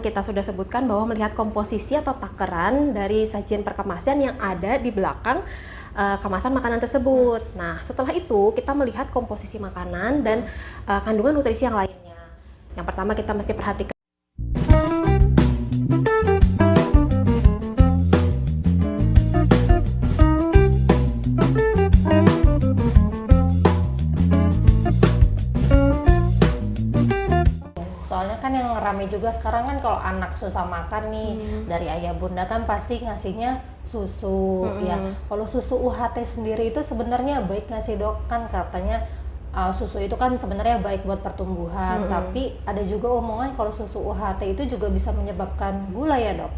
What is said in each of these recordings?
yang kita sudah sebutkan bahwa melihat komposisi atau takaran dari sajian perkemasan yang ada di belakang kemasan makanan tersebut. Nah, setelah itu kita melihat komposisi makanan dan kandungan nutrisi yang lainnya. Yang pertama kita mesti perhatikan. Soalnya kan yang rame juga sekarang kan kalau anak susah makan nih, dari ayah bunda kan pasti ngasihnya susu ya. Kalau susu UHT sendiri itu sebenarnya baik nggak sih dok? Kan katanya susu itu kan sebenarnya baik buat pertumbuhan, tapi ada juga omongan kalau susu UHT itu juga bisa menyebabkan gula ya dok?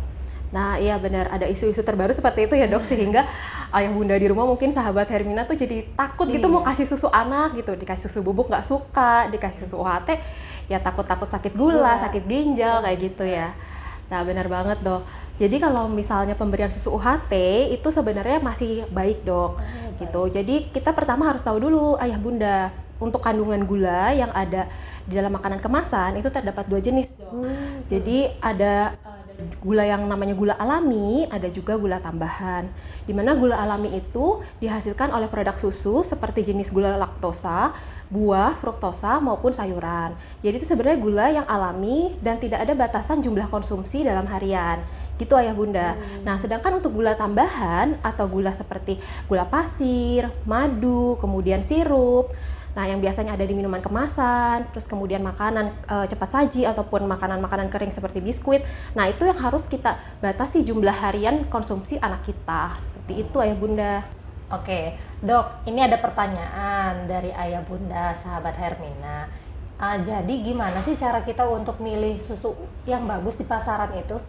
Nah, iya benar, ada isu-isu terbaru seperti itu ya dok, sehingga ayah bunda di rumah mungkin sahabat Hermina tuh jadi takut gitu mau kasih susu anak gitu, dikasih susu bubuk nggak suka, dikasih susu UHT ya takut-takut sakit gula, sakit ginjal kayak gitu ya. Nah, benar banget dok. Jadi kalau misalnya pemberian susu UHT itu sebenarnya masih baik dok, gitu. Jadi kita pertama harus tahu dulu ayah bunda untuk kandungan gula yang ada di dalam makanan kemasan itu terdapat 2 jenis dok. Jadi ada gula yang namanya gula alami, ada juga gula tambahan. Dimana gula alami itu dihasilkan oleh produk susu seperti jenis gula laktosa, buah, fruktosa maupun sayuran. Jadi itu sebenarnya gula yang alami dan tidak ada batasan jumlah konsumsi dalam harian. Gitu ayah bunda. Nah, sedangkan untuk gula tambahan atau gula seperti gula pasir, madu, kemudian sirup, nah yang biasanya ada di minuman kemasan, terus kemudian makanan cepat saji ataupun makanan-makanan kering seperti biskuit. Nah, itu yang harus kita batasi jumlah harian konsumsi anak kita. Seperti itu ayah bunda. Oke, dok, ini ada pertanyaan dari ayah bunda sahabat Hermina. Jadi gimana sih cara kita untuk milih susu yang bagus di pasaran itu?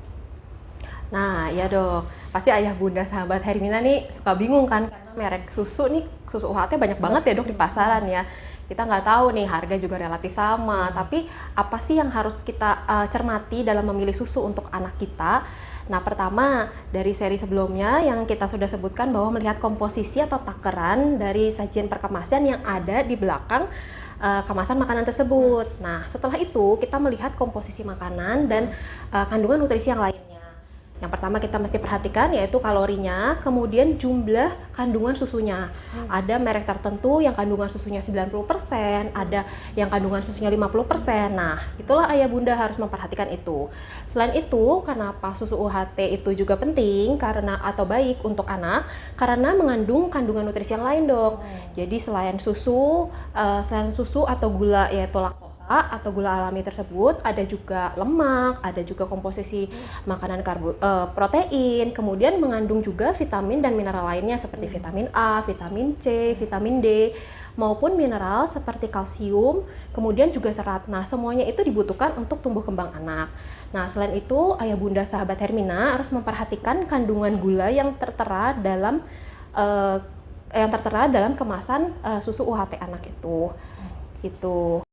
Nah, ya dok, pasti ayah bunda sahabat Hermina nih suka bingung kan karena merek susu nih, susu UHT banyak banget ya dok di pasaran ya. Kita nggak tahu nih, harga juga relatif sama, tapi apa sih yang harus kita cermati dalam memilih susu untuk anak kita? Nah, pertama dari seri sebelumnya yang kita sudah sebutkan bahwa melihat komposisi atau takaran dari sajian perkemasan yang ada di belakang kemasan makanan tersebut. Nah, setelah itu kita melihat komposisi makanan dan kandungan nutrisi yang lainnya. Yang pertama kita mesti perhatikan yaitu kalorinya, kemudian jumlah kandungan susunya. Ada merek tertentu yang kandungan susunya 90%, ada yang kandungan susunya 50%. Nah, itulah ayah bunda harus memperhatikan itu. Selain itu, kenapa susu UHT itu juga penting karena atau baik untuk anak? Karena mengandung kandungan nutrisi yang lain, dok. Jadi selain susu atau gula yaitu laktosa atau gula alami tersebut, ada juga lemak, ada juga komposisi makanan protein, kemudian mengandung juga vitamin dan mineral lainnya seperti vitamin A, vitamin C, vitamin D, maupun mineral seperti kalsium, kemudian juga serat. Nah, semuanya itu dibutuhkan untuk tumbuh kembang anak. Nah, selain itu, ayah bunda sahabat Hermina harus memperhatikan kandungan gula yang tertera dalam kemasan susu UHT anak itu. Gitu.